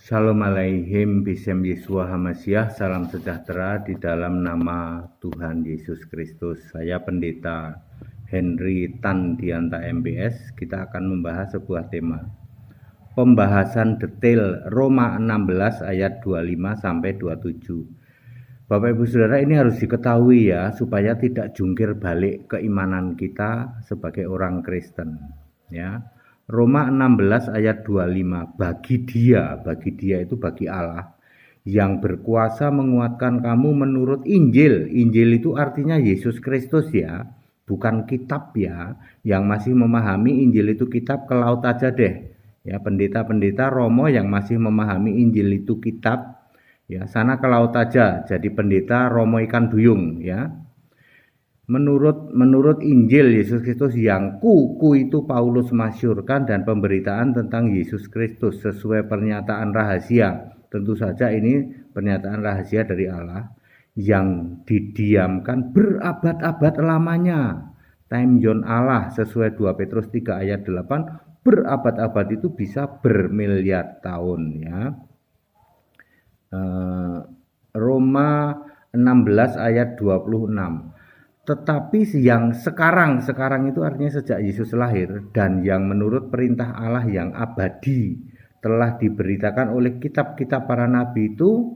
Shalom alaihim bisem Yeshua Hamasyah. Salam sejahtera di dalam nama Tuhan Yesus Kristus. Saya Pendeta Henry Tandianta MBS. Kita akan membahas sebuah tema, pembahasan detail Roma 16 ayat 25 sampai 27. Bapak Ibu Saudara, ini harus diketahui ya, supaya tidak jungkir balik keimanan kita sebagai orang Kristen ya. Roma 16 ayat 25, bagi dia itu bagi Allah yang berkuasa menguatkan kamu menurut Injil. Injil itu artinya Yesus Kristus ya, bukan kitab ya. Yang masih memahami Injil itu kitab, ke laut aja deh ya, pendeta-pendeta Romo yang masih memahami Injil itu kitab ya, sana ke laut aja jadi pendeta Romo ikan duyung ya. Menurut Injil Yesus Kristus yang itu Paulus masyurkan dan pemberitaan tentang Yesus Kristus sesuai pernyataan rahasia. Tentu saja ini pernyataan rahasia dari Allah yang didiamkan berabad-abad lamanya. Time zone Allah sesuai 2 Petrus 3 ayat 8, berabad-abad itu bisa bermiliar tahun ya. Roma 16 ayat 26. Tetapi yang sekarang itu artinya sejak Yesus lahir, dan yang menurut perintah Allah yang abadi telah diberitakan oleh kitab-kitab para nabi itu,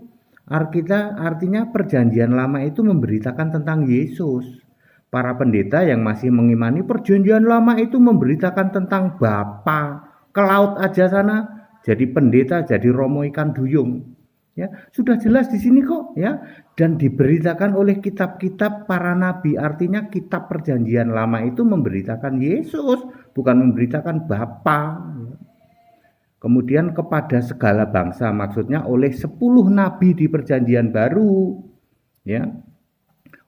artinya perjanjian lama itu memberitakan tentang Yesus. Para pendeta yang masih mengimani perjanjian lama itu memberitakan tentang Bapa, ke laut aja sana jadi pendeta, jadi Romo ikan duyung. Ya, sudah jelas di sini kok ya, dan diberitakan oleh kitab-kitab para nabi, artinya kitab perjanjian lama itu memberitakan Yesus, bukan memberitakan Bapa. Kemudian kepada segala bangsa, maksudnya oleh 10 nabi di perjanjian baru ya,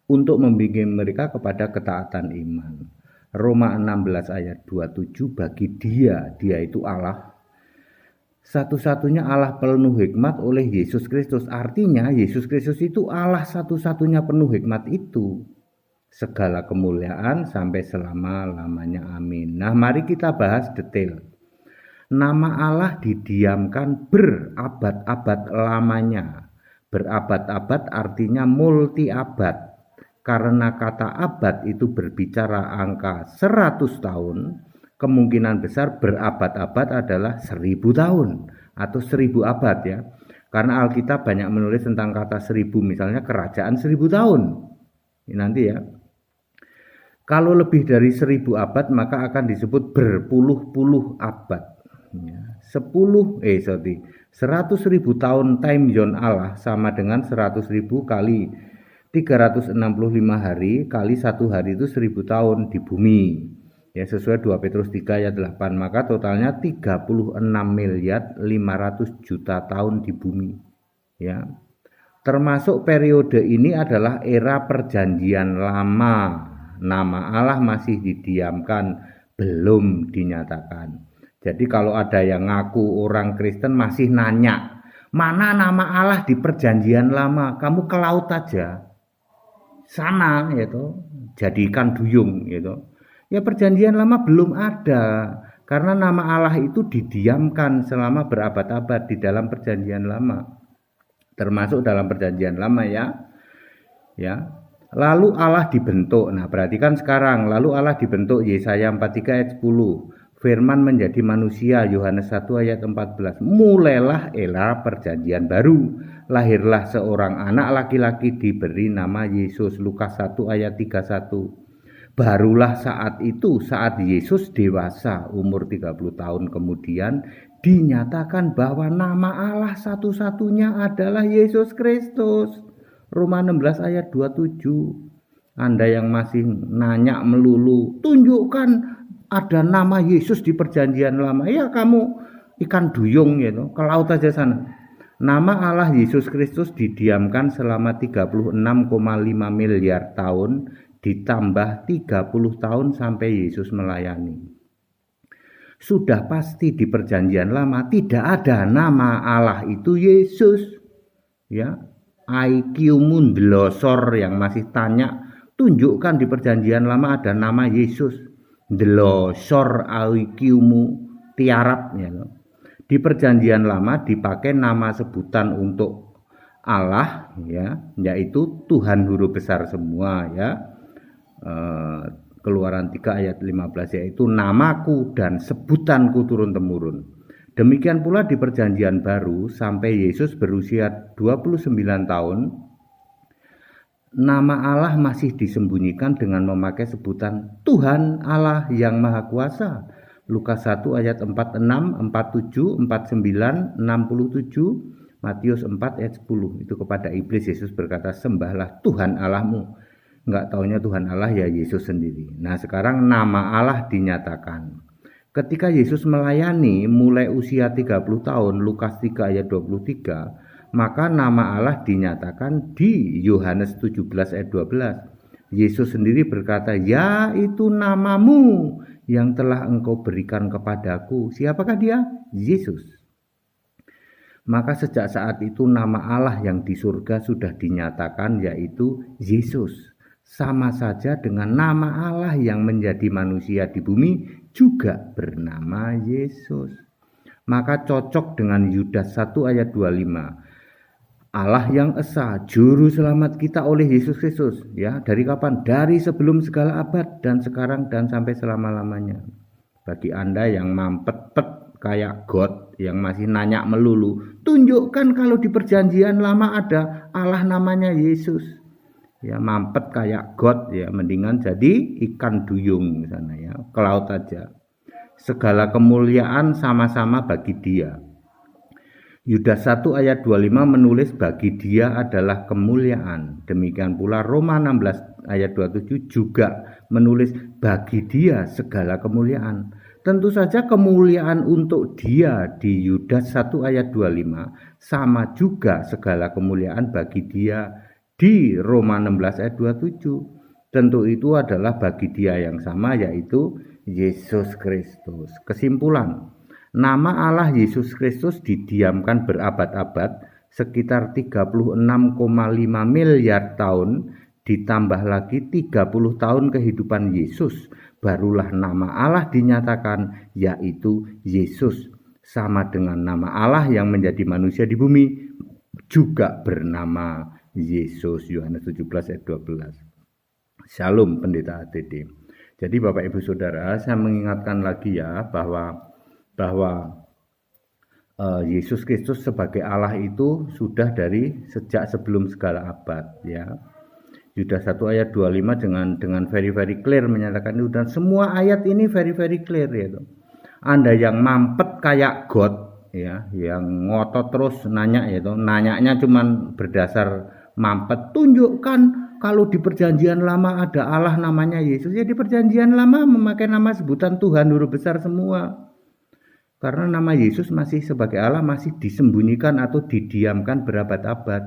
untuk membimbing mereka kepada ketaatan iman. Roma 16 ayat 27, bagi dia itu Allah, satu-satunya Allah penuh hikmat oleh Yesus Kristus. Artinya Yesus Kristus itu Allah satu-satunya penuh hikmat itu. Segala kemuliaan sampai selama-lamanya. Amin. Nah, mari kita bahas detail. Nama Allah didiamkan berabad-abad lamanya. Berabad-abad artinya multi abad. Karena kata abad itu berbicara angka 100 tahun. Kemungkinan besar berabad-abad adalah 1000 tahun atau 1000 abad ya. Karena Alkitab banyak menulis tentang kata 1000, misalnya kerajaan 1000 tahun. Ini nanti ya. Kalau lebih dari 1000 abad maka akan disebut berpuluh-puluh abad. 100.000 tahun time zone Allah sama dengan 100.000 kali 365 hari kali 1 hari itu 1000 tahun di bumi. Ya, sesuai 2 Petrus 3 ayat 8, maka totalnya 36.500.000.000 tahun di bumi. Ya. Termasuk periode ini adalah era perjanjian lama. Nama Allah masih didiamkan, belum dinyatakan. Jadi kalau ada yang ngaku orang Kristen masih nanya, mana nama Allah di perjanjian lama? Kamu ke laut aja. Sana gitu, jadi ikan duyung gitu. Ya, perjanjian lama belum ada, karena nama Allah itu didiamkan selama berabad-abad di dalam perjanjian lama, termasuk dalam perjanjian lama ya. Lalu Allah dibentuk. Nah, perhatikan sekarang, lalu Allah dibentuk, Yesaya 43 ayat 10. Firman menjadi manusia, Yohanes 1 ayat 14. Mulailah era perjanjian baru, lahirlah seorang anak laki-laki diberi nama Yesus, Lukas 1 ayat 31. Barulah saat itu, saat Yesus dewasa umur 30 tahun kemudian, dinyatakan bahwa nama Allah satu-satunya adalah Yesus Kristus. Roma 16 ayat 27. Anda yang masih nanya melulu, tunjukkan ada nama Yesus di perjanjian lama. Ya, kamu ikan duyung gitu, ke laut aja sana. Nama Allah Yesus Kristus didiamkan selama 36,5 miliar tahun, ditambah 30 tahun sampai Yesus melayani. Sudah pasti di perjanjian lama tidak ada nama Allah itu Yesus. Ya, IQ mundlosor yang masih tanya, tunjukkan di perjanjian lama ada nama Yesus. Delosor IQ-mu tiarap ya. Di perjanjian lama dipakai nama sebutan untuk Allah, ya, yaitu Tuhan huruf besar semua, ya. Keluaran 3 ayat 15, yaitu namaku dan sebutanku turun-temurun. Demikian pula di perjanjian baru sampai Yesus berusia 29 tahun, nama Allah masih disembunyikan dengan memakai sebutan Tuhan Allah yang Maha Kuasa. Lukas 1 ayat 46, 47, 49, 67, Matius 4 ayat 10. Itu kepada iblis Yesus berkata, sembahlah Tuhan Allahmu. Enggak taunya Tuhan Allah ya Yesus sendiri. Nah, sekarang nama Allah dinyatakan. Ketika Yesus melayani mulai usia 30 tahun, Lukas 3 ayat 23, maka nama Allah dinyatakan di Yohanes 17 ayat 12. Yesus sendiri berkata, yaitu namamu yang telah engkau berikan kepadaku. Siapakah dia? Yesus. Maka sejak saat itu nama Allah yang di surga sudah dinyatakan, yaitu Yesus. Sama saja dengan nama Allah yang menjadi manusia di bumi juga bernama Yesus. Maka cocok dengan Yudas 1 ayat 25. Allah yang esa, juru selamat kita oleh Yesus Kristus, ya. Dari kapan? Dari sebelum segala abad dan sekarang dan sampai selama-lamanya. Bagi Anda yang mampet-pet kayak God, yang masih nanya melulu, tunjukkan kalau di perjanjian lama ada Allah namanya Yesus. Ya, mampet kayak God, ya, mendingan jadi ikan duyung sana, ya, ke laut aja. Segala kemuliaan sama-sama bagi Dia. Yudas 1 ayat 25 menulis bagi Dia adalah kemuliaan. Demikian pula Roma 16 ayat 27 juga menulis bagi Dia segala kemuliaan. Tentu saja kemuliaan untuk Dia di Yudas 1 ayat 25 sama juga segala kemuliaan bagi Dia di Roma 16 ayat 27. Tentu itu adalah bagi Dia yang sama, yaitu Yesus Kristus. Kesimpulan, nama Allah Yesus Kristus didiamkan berabad-abad, sekitar 36,5 miliar tahun, ditambah lagi 30 tahun kehidupan Yesus, barulah nama Allah dinyatakan, yaitu Yesus. Sama dengan nama Allah yang menjadi manusia di bumi, juga bernama Yesus. Yohanes 17 ayat 12. Shalom Pendeta ATD. Jadi Bapak Ibu Saudara, saya mengingatkan lagi ya bahwa Yesus Kristus sebagai Allah itu sudah dari sejak sebelum segala abad, ya. Yudas 1 ayat 25 dengan very clear menyatakan itu, dan semua ayat ini very clear, ya. Anda yang mampet kayak God, ya, yang ngotot terus nanya, ya, nanyanya cuman berdasar mampet, tunjukkan kalau di perjanjian lama ada Allah namanya Yesus. Ya, di perjanjian lama memakai nama sebutan Tuhan huruf besar semua. Karena nama Yesus masih sebagai Allah masih disembunyikan atau didiamkan berabad-abad.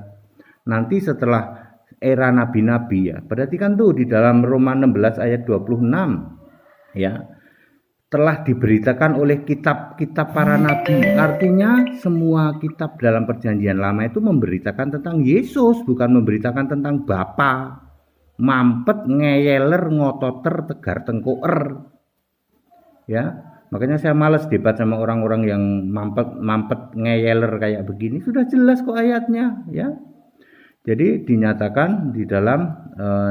Nanti setelah era nabi-nabi, ya, perhatikan tuh di dalam Roma 16 ayat 26, ya, telah diberitakan oleh kitab-kitab para nabi. Artinya semua kitab dalam perjanjian lama itu memberitakan tentang Yesus, bukan memberitakan tentang Bapa. Mampet, ngeyeler, ngototer, tegar tengkoer. Ya, makanya saya males debat sama orang-orang yang mampet ngeyeler kayak begini. Sudah jelas kok ayatnya, ya. Jadi dinyatakan di dalam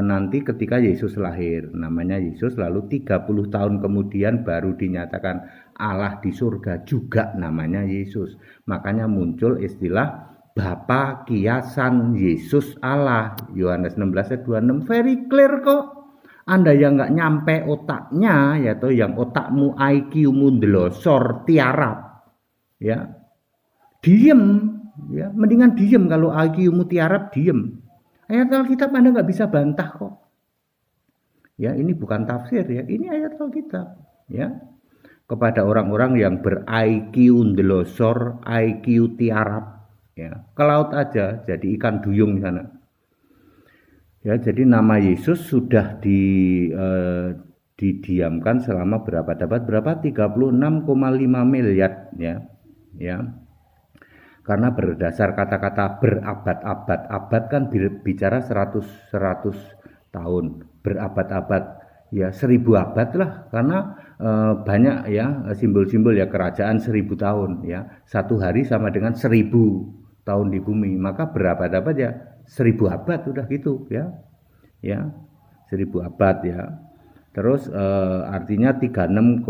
nanti ketika Yesus lahir, namanya Yesus, lalu 30 tahun kemudian baru dinyatakan Allah di surga juga namanya Yesus. Makanya muncul istilah Bapa kiasan Yesus Allah, Yohanes 16 ayat 26, very clear kok. Anda yang nggak nyampe otaknya, yaitu yang otakmu IQ-mu ndelosor tiarap, ya, diem. Ya, mendingan diem. Kalau IQ-mu tiarap, diem. Ayat Alkitab Anda nggak bisa bantah kok. Ya, ini bukan tafsir, ya, ini ayat Alkitab, ya. Kepada orang-orang yang ber-IQ ndelosor, IQ tiarap, ya, ke laut aja jadi ikan duyung di sana. Ya, jadi nama Yesus sudah didiamkan selama berapa 36,5 miliar, ya. Ya. Karena berdasar kata-kata berabad-abad, abad kan bicara 100 tahun, berabad-abad, ya 1000 abad lah, karena banyak ya simbol-simbol ya kerajaan 1000 tahun ya. Satu hari sama dengan 1000 tahun di bumi, maka berapa dapat ya 1000 abad udah gitu ya. Ya, 1000 abad ya. Terus artinya 36,5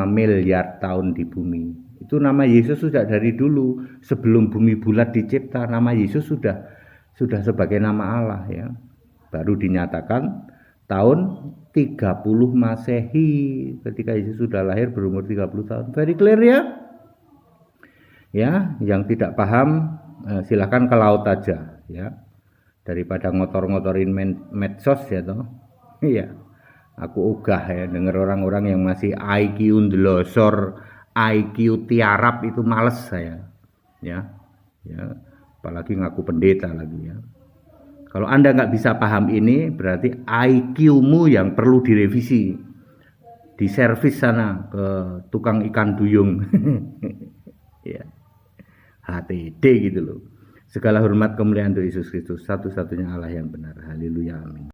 miliar tahun di bumi. Itu nama Yesus sudah dari dulu, sebelum bumi bulat dicipta, nama Yesus sudah sebagai nama Allah ya. Baru dinyatakan tahun 30 Masehi, ketika Yesus sudah lahir berumur 30 tahun. Very clear ya? Ya, yang tidak paham silakan ke laut aja ya. Daripada ngotor-ngotorin medsos ya toh. Iya. Aku ogah ya denger orang-orang yang masih IQ ndelosor, IQ tiarap itu males saya. Ya. Ya, apalagi ngaku pendeta lagi ya. Kalau Anda nggak bisa paham ini, berarti IQ-mu yang perlu direvisi. Di servis sana ke tukang ikan duyung. Ya. HTD gitu loh. Segala hormat kemuliaan untuk Yesus Kristus, satu-satunya Allah yang benar. Haleluya, amin.